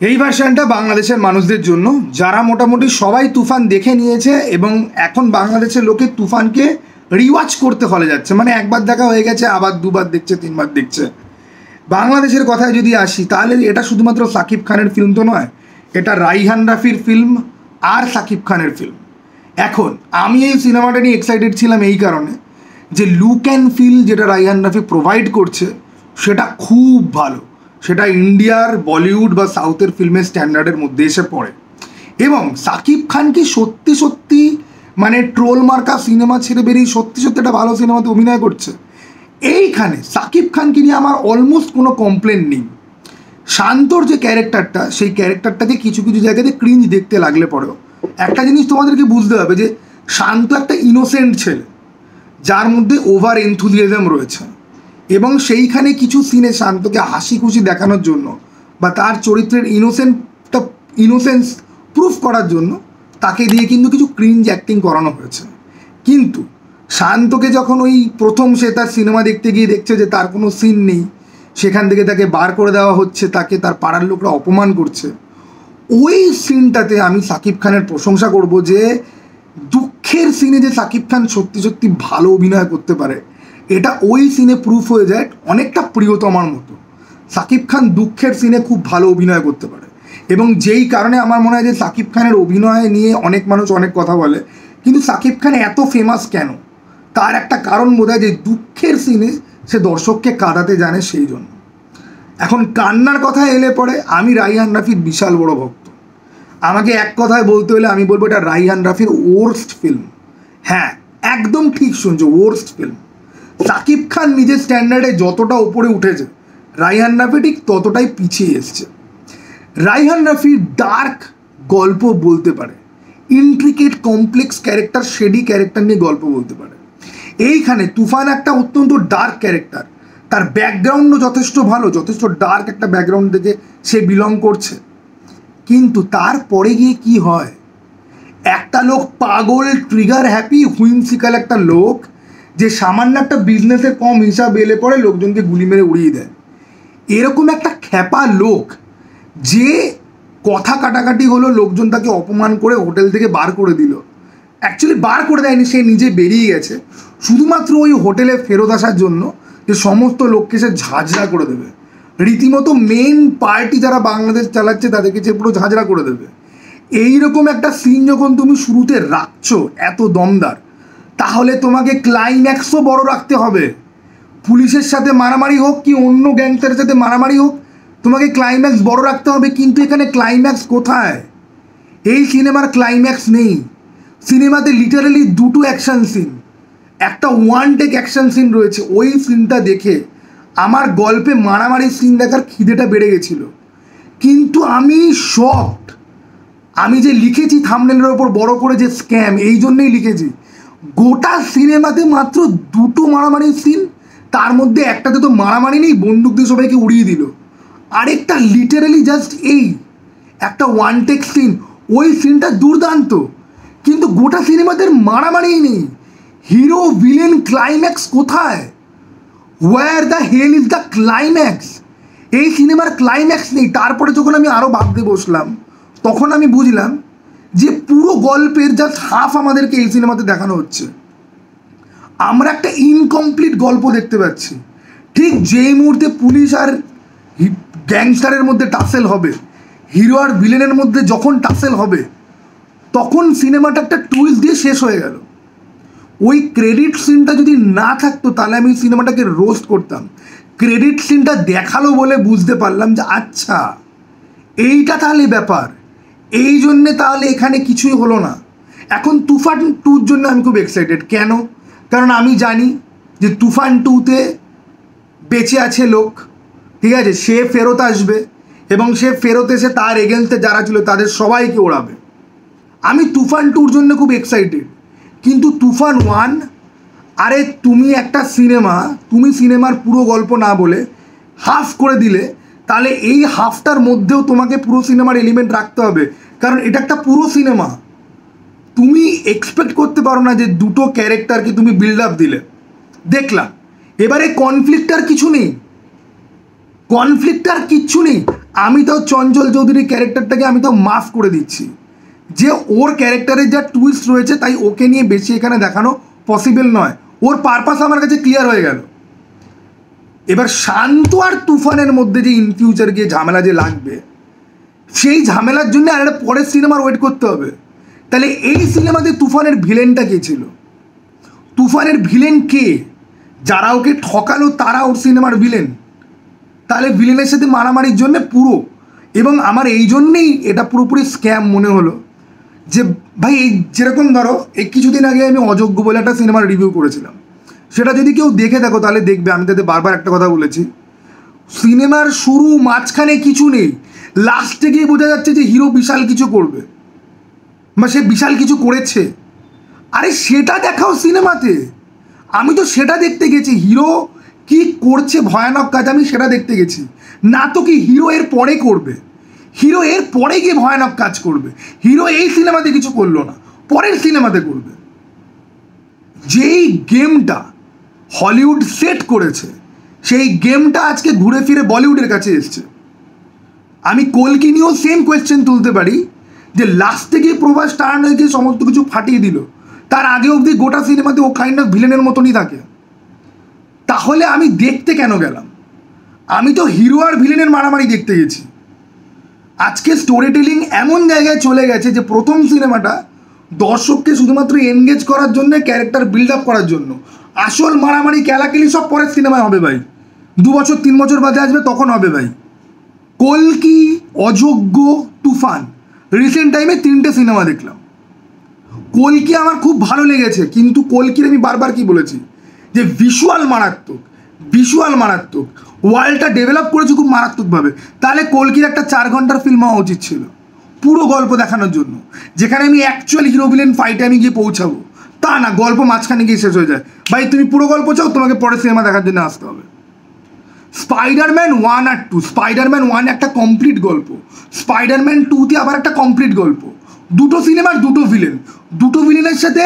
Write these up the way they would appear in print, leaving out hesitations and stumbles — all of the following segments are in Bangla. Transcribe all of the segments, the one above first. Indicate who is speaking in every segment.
Speaker 1: এই ভার্সনটা বাংলাদেশের মানুষদের জন্য যারা মোটামুটি সবাই তুফান দেখে নিয়েছে এবং এখন বাংলাদেশের লোকে তুফানকে রিওয়াচ করতে হলে যাচ্ছে, মানে একবার দেখা হয়ে গেছে আবার দুবার দেখছে তিনবার দেখছে। বাংলাদেশের কথায় যদি আসি তাহলে এটা শুধুমাত্র সাকিব খানের ফিল্ম তো নয়, এটা রাইহান রাফির ফিল্ম আর সাকিব খানের ফিল্ম। এখন আমি এই সিনেমাটা নিয়ে এক্সাইটেড ছিলাম এই কারণে যে লুক অ্যান্ড ফিল যেটা রাইহান রাফি প্রোভাইড করছে সেটা খুব ভালো, সেটা ইন্ডিয়ার বলিউড বা সাউথের ফিল্মের স্ট্যান্ডার্ডের মধ্যে এসে পড়ে। এবং সাকিব খান কি সত্যি সত্যি মানে ট্রোল মার্কা সিনেমা ছেড়ে বেরিয়ে সত্যি সত্যি একটা ভালো সিনেমাতে অভিনয় করছে। এইখানে সাকিব খানকে নিয়ে আমার অলমোস্ট কোনো কমপ্লেন নেই। শান্তর যে ক্যারেক্টারটা, সেই ক্যারেক্টারটাকে কিছু কিছু জায়গাতে ক্রিঞ্জ দেখতে লাগলে পরেও একটা জিনিস তোমাদেরকে বুঝতে হবে যে শান্ত একটা ইনোসেন্ট ছেলে যার মধ্যে ওভার এনথুজিয়াজম রয়েছে, এবং সেইখানে কিছু সিনে শান্তকে হাসি খুশি দেখানোর জন্য বা তার চরিত্রের ইনোসেন্স প্রুফ করার জন্য তাকে দিয়ে কিন্তু কিছু ক্রিঞ্জ অ্যাক্টিং করানো হয়েছে। কিন্তু শান্তকে যখন ওই প্রথম সে তার সিনেমা দেখতে গিয়ে দেখছে যে তার কোনো সিন নেই, সেখান থেকে তাকে বার করে দেওয়া হচ্ছে, তাকে তার পাড়ার লোকরা অপমান করছে, ওই সিনটাতে আমি সাকিব খানের প্রশংসা করব যে দুঃখের সিনে যে সাকিব খান সত্যি সত্যি ভালো অভিনয় করতে পারে এটা ওই সিনে প্রুফ হয়ে যায়। অনেকটা প্রিয়তমার মতো সাকিব খান দুঃখের সিনে খুব ভালো অভিনয় করতে পারে, এবং যেই কারণে আমার মনে হয় যে সাকিব খানের অভিনয় নিয়ে অনেক মানুষ অনেক কথা বলে, কিন্তু সাকিব খান এত ফেমাস কেন তার একটা কারণ বোধ হয় যে দুঃখের সিনে সে দর্শককে কাঁদাতে জানে, সেই জন্য। এখন কান্নার কথা এলে পরে আমি রাইহান রাফির বিশাল বড় ভক্ত। আমাকে এক কথায় বলতে হলে আমি বলবো এটা রাইহান রাফির ওর্স্ট ফিল্ম। হ্যাঁ, একদম ঠিক শুনছো, ওর্স্ট ফিল্ম। সাকিব খান নিজের স্ট্যান্ডার্ডে যতটা উপরে উঠেছে রাইহান রাফি ঠিক ততটাই পিছিয়ে এসছে। রাইহান রাফি ডার্ক গল্প বলতে পারে, intricate complex character, shady character নিয়ে গল্প বলতে পারে। এইখানে তুফান একটা অত্যন্ত ডার্ক ক্যারেক্টার, তার ব্যাকগ্রাউন্ডও যথেষ্ট ভালো, যথেষ্ট ডার্ক একটা ব্যাকগ্রাউন্ড থেকে সে বিলং করছে। কিন্তু তারপরে গিয়ে কি হয়, একটা লোক পাগল ট্রিগার হ্যাপি হুইমসিক্যাল একটা লোক যে সামান্য একটা বিজনেসে কম হিসাব এলে পরে লোকজনকে গুলি মেরে উড়িয়ে দেয়, এরকম একটা খ্যাপা লোক যে কথা কাটাকাটি হলো, লোকজন তাকে অপমান করে হোটেল থেকে বার করে দিল। অ্যাকচুয়ালি বার করে দেয়নি, সে নিজে বেরিয়ে গেছে শুধুমাত্র ওই হোটেলে ফেরত আসার জন্য যে সমস্ত লোককে সে ঝাঁঝরা করে দেবে। রীতিমতো মেন পার্টি যারা বাংলাদেশ চালাচ্ছে তাদেরকে সে পুরো ঝাঁঝরা করে দেবে। এইরকম একটা সিন যখন তুমি শুরুতে রাখছো এত দমদার, তাহলে তোমাকে ক্লাইম্যাক্সও বড় রাখতে হবে। পুলিশের সাথে মারামারি হোক কি অন্য গ্যাংস্টারের সাথে মারামারি হোক, তোমাকে ক্লাইম্যাক্স বড় রাখতে হবে। কিন্তু এখানে ক্লাইম্যাক্স কোথায়? এই সিনেমার ক্লাইম্যাক্স নেই। সিনেমাতে লিটারালি দুটো অ্যাকশান সিন, একটা ওয়ান টেক অ্যাকশান সিন রয়েছে। ওই সিনটা দেখে আমার গল্পে মারামারির সিন দেখার খিদেটা বেড়ে গেছিলো। কিন্তু আমি শকড, আমি যে লিখেছি থাম্বনেলের ওপর বড় করে যে স্ক্যাম, এই জন্যেই লিখেছি। গোটা সিনেমাতে মাত্র দুটো মারামারির সিন, তার মধ্যে একটাতে তো মারামারি নেই, বন্দুক দিয়ে সবাইকে উড়িয়ে দিল। আরেকটা লিটারালি জাস্ট এই একটা ওয়ান টেক সিন, ওই সিনটা দুর্দান্ত, কিন্তু গোটা সিনেমাতে মারামারিই নেই। হিরো ভিলেন ক্লাইম্যাক্স কোথায়? Where the hell is the climax? এই সিনেমার ক্লাইম্যাক্স নেই। তারপরে যখন আমি আরও ভাবতে বসলাম তখন আমি বুঝলাম যে পুরো গল্পের জাস্ট হাফ আমাদেরকে এই সিনেমাতে দেখানো হচ্ছে। আমরা একটা ইনকমপ্লিট গল্প দেখতে পাচ্ছি। ঠিক যেই মুহূর্তে পুলিশ আর গ্যাংস্টারের মধ্যে টাসেল হবে, হিরো আর ভিলেনের মধ্যে যখন টাসেল হবে, তখন সিনেমাটা একটা টুইস্ট দিয়ে শেষ হয়ে গেল। ওই ক্রেডিট সিনটা যদি না থাকতো তাহলে আমি সিনেমাটাকে রোস্ট করতাম। ক্রেডিট সিনটা দেখালো বলে বুঝতে পারলাম যে আচ্ছা এইটা তাহলে ব্যাপার, এই জন্যে তাহলে এখানে কিছুই হলো না। এখন তুফান 2-র জন্য আমি খুব এক্সাইটেড। কেন? কারণ আমি জানি যে তুফান 2-তে বেঁচে আছে লোক, ঠিক আছে, সে ফেরত আসবে এবং সে ফেরত এসে তার এগেনস্টে যারা ছিল তাদের সবাইকে ওড়াবে। আমি তুফান 2-র জন্য খুব এক্সাইটেড। কিন্তু তুফান 1, আরে তুমি একটা সিনেমা, তুমি সিনেমার পুরো গল্প না বলে হাফ করে দিলে, তাহলে এই হাফটার মধ্যেও তোমাকে পুরো সিনেমার এলিমেন্ট রাখতে হবে, কারণ এটা একটা পুরো সিনেমা। তুমি এক্সপেক্ট করতে পারো না যে দুটো ক্যারেক্টারকে তুমি বিল্ড আপ দিলে, দেখলাম, এবারে কনফ্লিক্ট আর কিছু নেই, কনফ্লিক্ট আর কিচ্ছু নেই। আমি তো চঞ্চল চৌধুরীর ক্যারেক্টারটাকে আমি তো মাফ করে দিচ্ছি, যে ওর ক্যারেক্টারের যা টুইস্ট রয়েছে তাই ওকে নিয়ে বেশি এখানে দেখানো পসিবল নয়। ওর পারপাস আমার কাছে ক্লিয়ার হয়ে গেল। এবার শান্ত আর তুফানের মধ্যে যে ইন ফিউচার গিয়ে ঝামেলা যে লাগবে, সেই ঝামেলার জন্য আর একটা পরের সিনেমার ওয়েট করতে হবে। তাহলে এই সিনেমাতে তুফানের ভিলেনটা কে ছিল? তুফানের ভিলেন কে? যারা ওকে ঠকালো তারা ওর সিনেমার ভিলেন। তাহলে ভিলেনের সাথে মারামারির জন্য পুরো, এবং আমার এই জন্যেই এটা পুরোপুরি স্ক্যাম মনে হলো যে ভাই এই যেরকম ধরো এই কিছুদিন আগে আমি অযোগ্য বলে একটা সিনেমার রিভিউ করেছিলাম, সেটা যদি কেউ দেখে থাকো তাহলে দেখবে আমি তাদের বারবার একটা কথা বলেছি, সিনেমার শুরু মাঝখানে কিছু নেই, লাস্টে গিয়ে বোঝা যাচ্ছে যে হিরো বিশাল কিছু করবে বা সে বিশাল কিছু করেছে। আরে সেটা দেখাও সিনেমাতে, আমি তো সেটা দেখতে গেছি, হিরো কি করছে ভয়ানক কাজ আমি সেটা দেখতে গেছি, না তো কি হিরো এর পরে করবে, হিরো এর পরে গিয়ে ভয়ানক কাজ করবে। হিরো এই সিনেমাতে কিছু করলো না, পরের সিনেমাতে করবে। যেই গেমটা হলিউড সেট করেছে সেই গেমটা আজকে ঘুরে ফিরে বলিউডের কাছে এসছে। আমি কলকি নিয়েও সেম কোয়েশ্চেন তুলতে পারি যে লাস্টে গিয়ে প্রভাস টার্ন হয়ে গিয়ে সমস্ত কিছু ফাটিয়ে দিল, তার আগে অবধি গোটা সিনেমাতে ও কাইন্ড অফ ভিলেনের মতনই থাকে। তাহলে আমি দেখতে কেন গেলাম? আমি তো হিরো আর ভিলেনের মারামারি দেখতে গেছি। আজকে স্টোরি টেলিং এমন জায়গায় চলে গেছে যে প্রথম সিনেমাটা দর্শককে শুধুমাত্র এনগেজ করার জন্য, ক্যারেক্টার বিল্ড আপ করার জন্য, আসল মারামারি ক্যালাকেলি সব পরের সিনেমায় হবে ভাই, 2 বছর 3 বছর বাদে আসবে তখন হবে ভাই। কলকি, অযোগ্য, তুফান, রিসেন্ট টাইমে 3টে সিনেমা দেখলাম। কলকি আমার খুব ভালো লেগেছে, কিন্তু কলকির আমি বারবার কি বলেছি যে ভিজুয়াল মারাত্মক, ভিজুয়াল মারাত্মক, ওয়ার্ল্ডটা ডেভেলপ করেছে খুব মারাত্মকভাবে। তাহলে কলকির একটা 4 ঘন্টার ফিল্ম হওয়া উচিত ছিল পুরো গল্প দেখানোর জন্য, যেখানে আমি অ্যাকচুয়াল হিরো ভিলেন ফাইটে আমি গিয়ে পৌঁছাবো। তা না, গল্প মাঝখানে গিয়ে শেষ হয়ে যায়। ভাই তুমি পুরো গল্প চাও, তোমাকে পরের সিনেমা দেখার জন্য আসতে হবে। স্পাইডারম্যান 1 আর 2, স্পাইডারম্যান 1 একটা কমপ্লিট গল্প, স্পাইডারম্যান 2তে আবার একটা কমপ্লিট গল্প, দুটো সিনেমার দুটো ভিলেন, দুটো ভিলেনের সাথে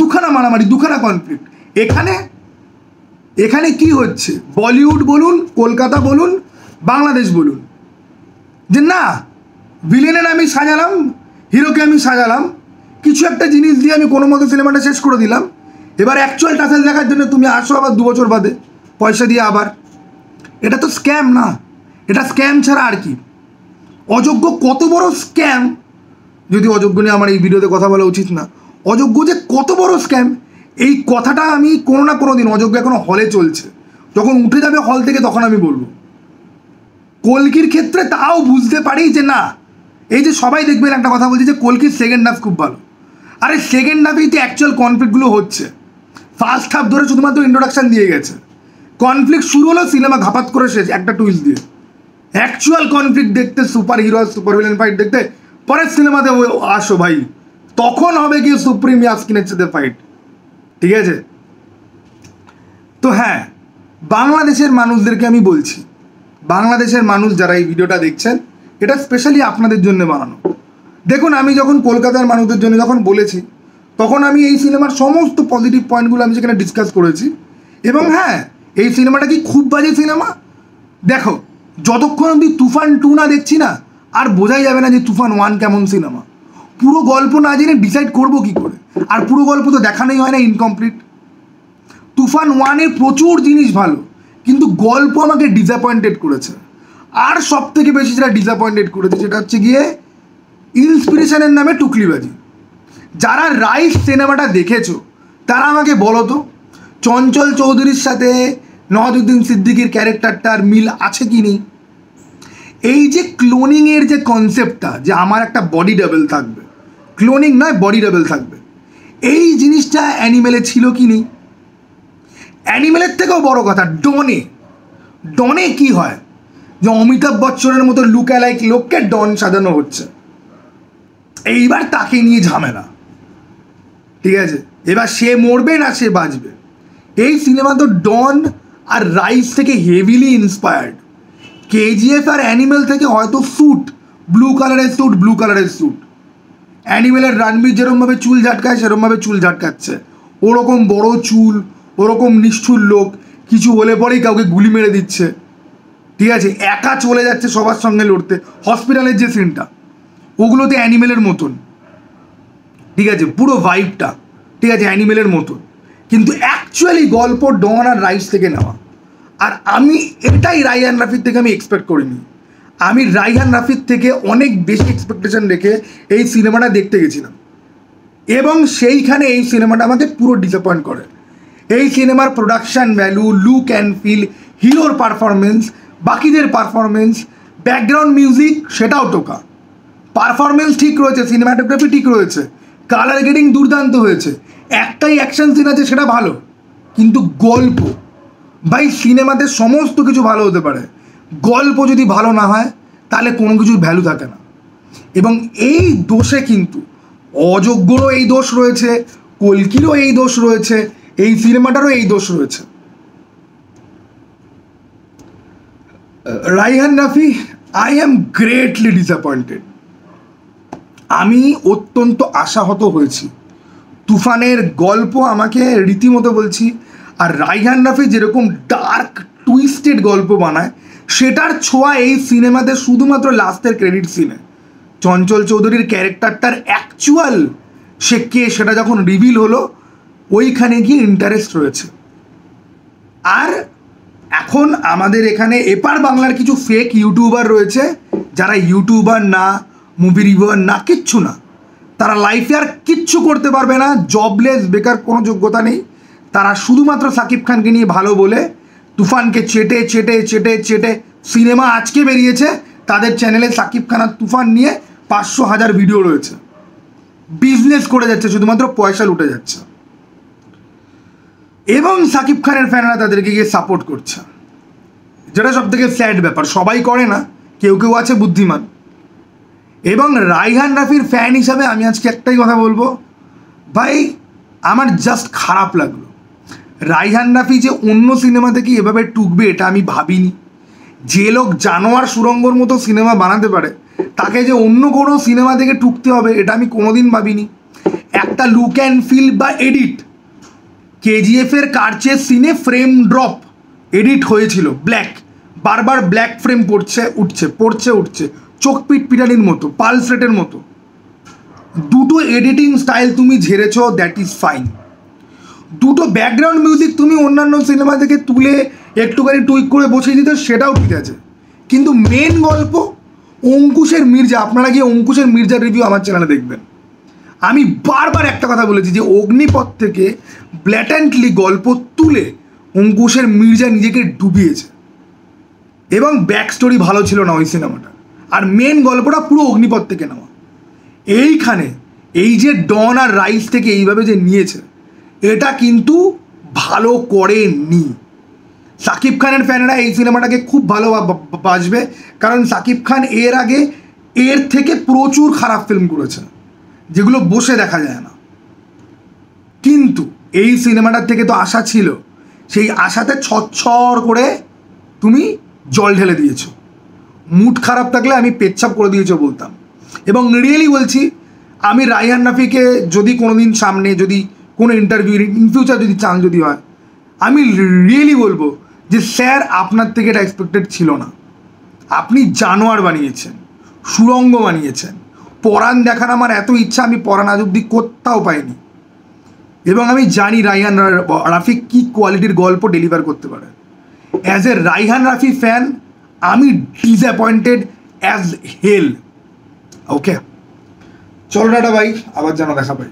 Speaker 1: দুখানা মারামারি, দুখানা কনফ্লিক্ট। এখানে এখানে কি হচ্ছে? বলিউড বলুন, কলকাতা বলুন, বাংলাদেশ বলুন, যে না ভিলেনের আমি সাজালাম, হিরোকে আমি সাজালাম, কিছু একটা জিনিস দিয়ে আমি কোনো মতো সিনেমাটা শেষ করে দিলাম, এবার অ্যাকচুয়াল টাসেল দেখার জন্য তুমি আসো আবার 2 বছর বাদে পয়সা দিয়ে আবার। এটা তো স্ক্যাম না, এটা স্ক্যাম ছাড়া আর কি। অযোগ্য কত বড় স্ক্যাম, যদি অযোগ্য নিয়ে আমার এই ভিডিওতে কথা বলা উচিত না, অযোগ্য যে কত বড় স্ক্যাম এই কথাটা আমি কোনো না কোনো দিন, অযোগ্য এখনো হলে চলছে, যখন উঠে যাবে হল থেকে তখন আমি বলবো। কলকির ক্ষেত্রে তাও বুঝতে পারি যে না, এই যে সবাই দেখবেন একটা কথা বলছি যে কলকির সেকেন্ড হাফ খুব ভালো, আরে সেকেন্ড হাফেই তো অ্যাকচুয়াল কনফ্লিক্টগুলো হচ্ছে, ফার্স্ট হাফ ধরে শুধুমাত্র ইন্ট্রোডাকশান দিয়ে গেছে, কনফ্লিক্ট শুরু হলো, সিনেমা ঘাপাত করে শেষ একটা টুইস্ট দিয়ে। অ্যাকচুয়াল কনফ্লিক্ট দেখতে, super hero super villain fight দেখতে পরের সিনেমাতে আসো ভাই, তখন হবে কি সুপ্রিম ইয়াস্কিনের সাথে ফাইট। ঠিক আছে? তো হ্যাঁ, বাংলাদেশের মানুষদেরকে আমি বলছি, বাংলাদেশের মানুষ যারা এই ভিডিওটা দেখছেন, এটা স্পেশালি আপনাদের জন্য বানানো। দেখুন, আমি যখন কলকাতার মানুষদের জন্য যখন বলেছি, তখন আমি এই সিনেমার সমস্ত পজিটিভ পয়েন্টগুলো আমি সেখানে ডিসকাস করেছি। এবং হ্যাঁ, এই সিনেমাটা কি খুব বাজে সিনেমা? দেখো, যতক্ষণ অবধি তুফান 2 না দেখছি না, আর বোঝাই যাবে না যে তুফান 1 কেমন সিনেমা। পুরো গল্প না জেনে ডিসাইড করবো কী করে? আর পুরো গল্প তো দেখানোই হয় না, ইনকমপ্লিট। তুফান 1-এর প্রচুর জিনিস ভালো, কিন্তু গল্প আমাকে ডিসঅ্যাপয়েন্টেড করেছে। আর সব থেকে বেশি যেটা ডিসঅ্যাপয়েন্টেড করেছে সেটা হচ্ছে গিয়ে ইন্সপিরেশনের নামে টুকলিবাজি। যারা রাইস সিনেমাটা দেখেছো তারা আমাকে বলো তো, চঞ্চল চৌধুরীর সাথে নওয়াজুদ্দিন সিদ্দিকীর ক্যারেক্টারটার মিল আছে কি নেই? এই যে ক্লোনিংয়ের যে কনসেপ্টটা, যে আমার একটা বডি ডাবল থাকবে, ক্লোনিং নয় বডি ডাবল থাকবে, এই জিনিসটা অ্যানিমেলে ছিল কি নেই? অ্যানিমেলের থেকেও বড় কথা, ডনে কি হয় যে অমিতাভ বচ্চনের মতো লুক-অ্যালাইক লোককে ডন সাজানো হচ্ছে, এইবার তাকে নিয়ে ঝামেলা। ঠিক আছে, এবার সে মরবে না সে বাঁচবে। এই সিনেমা তো ডন আর রাইস থেকে হেভিলি ইন্সপায়ার্ড। কেজিএফ আর অ্যানিমেল থেকে হয়তো স্যুট, ব্লু কালারের স্যুট। অ্যানিমেলের রণবীর যেরকমভাবে চুল ঝাটকায় সেরকমভাবে চুল ঝাটকাচ্ছে, ওরকম বড় চুল, ওরকম নিষ্ঠুর লোক, কিছু হলে পরেই কাউকে গুলি মেরে দিচ্ছে। ঠিক আছে, একা চলে যাচ্ছে সবার সঙ্গে লড়তে, হসপিটালের যে সিনটা ওগুলোতে অ্যানিমেলের মতন, ঠিক আছে, পুরো ভাইবটা, ঠিক আছে, অ্যানিমেলের মতন, কিন্তু অ্যাকচুয়ালি গল্প ডন আর রাইস থেকে নেওয়া। আর আমি এটাই রায়হান রাফির থেকে আমি এক্সপেক্ট করিনি। আমি রায়হান রাফির থেকে অনেক বেশি এক্সপেকটেশন রেখে এই সিনেমাটা দেখতে গেছিলাম, এবং সেইখানে এই সিনেমাটা আমাকে পুরো ডিসঅ্যাপয়েন্ট করে। এই সিনেমার production value, look and feel, হিরোর পারফরমেন্স, বাকিদের পারফরমেন্স, ব্যাকগ্রাউন্ড মিউজিক সেটাও টোকা। পারফরমেন্স ঠিক রয়েছে, সিনেমাটোগ্রাফি ঠিক রয়েছে, কালার গ্রেডিং দুর্দান্ত হয়েছে, একটাই অ্যাকশন সিন আছে সেটা ভালো, কিন্তু গল্প, ভাই সিনেমাতে সমস্ত কিছু ভালো হতে পারে, গল্প যদি ভালো না হয় তাহলে কোনো কিছুর ভ্যালু থাকে না। এবং এই দোষে কিন্তু অযোগ্যরও এই দোষ রয়েছে, কল্কিরও এই দোষ রয়েছে, এই সিনেমাটারও এই দোষ রয়েছে। Raihan Rafi, I am greatly disappointed. আমি অত্যন্ত আশাহত হয়েছি। তুফানের গল্প আমাকে রীতিমতো বলছি, আর রায়হান রাফি যেরকম ডার্ক টুইস্টেড গল্প বানায় সেটার ছোঁয়া এই সিনেমাতে শুধুমাত্র লাস্টের ক্রেডিট সিনে চঞ্চল চৌধুরীর ক্যারেক্টারটার অ্যাকচুয়াল সে কে সেটা যখন রিভিল হলো ওইখানে গিয়ে ইন্টারেস্ট রয়েছে। আর এখন আমাদের এখানে এপার বাংলার কিছু ফেক ইউটিউবার রয়েছে যারা ইউটিউবার না, মুভি রিভিউয়ার না, কিচ্ছু না, তারা লাইফে আর কিচ্ছু করতে পারবে না, জবলেস, বেকার, কোনো যোগ্যতা নেই, তারা শুধুমাত্র সাকিব খানকে নিয়ে ভালো বলে তুফানকে চেটে চেটে চেটে চেটে, সিনেমা আজকে বেরিয়েছে তাদের চ্যানেলে সাকিব খান আর তুফান নিয়ে 500,000 ভিডিও রয়েছে, বিজনেস করে যাচ্ছে, শুধুমাত্র পয়সা লুটে যাচ্ছে, এবং সাকিব খানের ফ্যানরা তাদেরকে গিয়ে সাপোর্ট করছে, যেটা সব থেকে স্যাড ব্যাপার। সবাই করে না, কেউ কেউ আছে বুদ্ধিমান। এবং রায়হান রাফির ফ্যান হিসাবে আমি আজকে একটাই কথা বলবো, ভাই আমার জাস্ট খারাপ লাগলো। রায়হান রাফি যে অন্য সিনেমা থেকে এভাবে টুকবে এটা আমি ভাবিনি। যে লোক জানোয়ার সুরঙ্গর মতো সিনেমা বানাতে পারে তাকে যে অন্য কোনো সিনেমা থেকে টুকতে হবে এটা আমি কোনোদিন ভাবিনি। একটা লুক অ্যান্ড ফিল বা এডিট, কেজিএফের কারচেস সিনে ফ্রেম ড্রপ এডিট হয়েছিল, ব্ল্যাক, বারবার ব্ল্যাক ফ্রেম পড়ছে উঠছে, পড়ছে উঠছে, চোখ পিট পিটানির মতো, পালস রেটের মতো, দুটো এডিটিং স্টাইল তুমি ঝেড়েছ, দ্যাট ইজ ফাইন। দুটো ব্যাকগ্রাউন্ড মিউজিক তুমি অন্যান্য সিনেমা থেকে তুলে একটুখানি টুইক করে বসিয়ে দিতে, সেটাও ঠিক আছে, কিন্তু মেন গল্প অঙ্কুশের মির্জা, আপনারা গিয়ে অঙ্কুশের মির্জার রিভিউ আমার চ্যানেলে দেখবেন। আমি বারবার একটা কথা বলেছি যে অগ্নিপথ থেকে ব্ল্যাটেন্টলি গল্প তুলে অঙ্কুশের মির্জা নিজেকে ডুবিয়েছে, এবং ব্যাক স্টোরি ভালো ছিল না ওই সিনেমাটা, আর মেন গল্পটা পুরো অগ্নিপথ থেকে নেওয়া। এইখানে এই যে ডন আর রাইস থেকে এইভাবে যে নিয়েছে এটা কিন্তু ভালো করেনি। সাকিব খানের ফ্যানেরা এই সিনেমাটাকে খুব ভালো বাসবে, কারণ সাকিব খান এর আগে এর থেকে প্রচুর খারাপ ফিল্ম করেছে যেগুলো বসে দেখা যায় না, কিন্তু এই সিনেমাটার থেকে তো আশা ছিল, সেই আশাতে ছচ্ছর করে তুমি জল ঢেলে দিয়েছো। মুড খারাপ থাকলে আমি পেচ্ছাপ করে দিয়েছো বলতাম। এবং রিয়েলি বলছি, আমি রায়হান রাফিকে যদি কোনো দিন সামনে যদি কোনো ইন্টারভিউ ইন ফিউচার যদি চান্স যদি হয়, আমি রিয়েলি বলবো যে স্যার আপনার থেকে এটা এক্সপেক্টেড ছিল না, আপনি জানোয়ার বানিয়েছেন, সুরঙ্গ বানিয়েছেন। পরাণ দেখার আমার এত ইচ্ছা, আমি পরাণ আজ অব্দি কোথাও পাইনি, এবং আমি জানি রায়হান রাফি কী কোয়ালিটির গল্প ডেলিভার করতে পারে। As a Raihan Rafi fan আমি ডিসঅ্যাপয়েন্টেড অ্যাজ হেল। ওকে, চলো টাটা ভাই, আবার যেন দেখা পাই।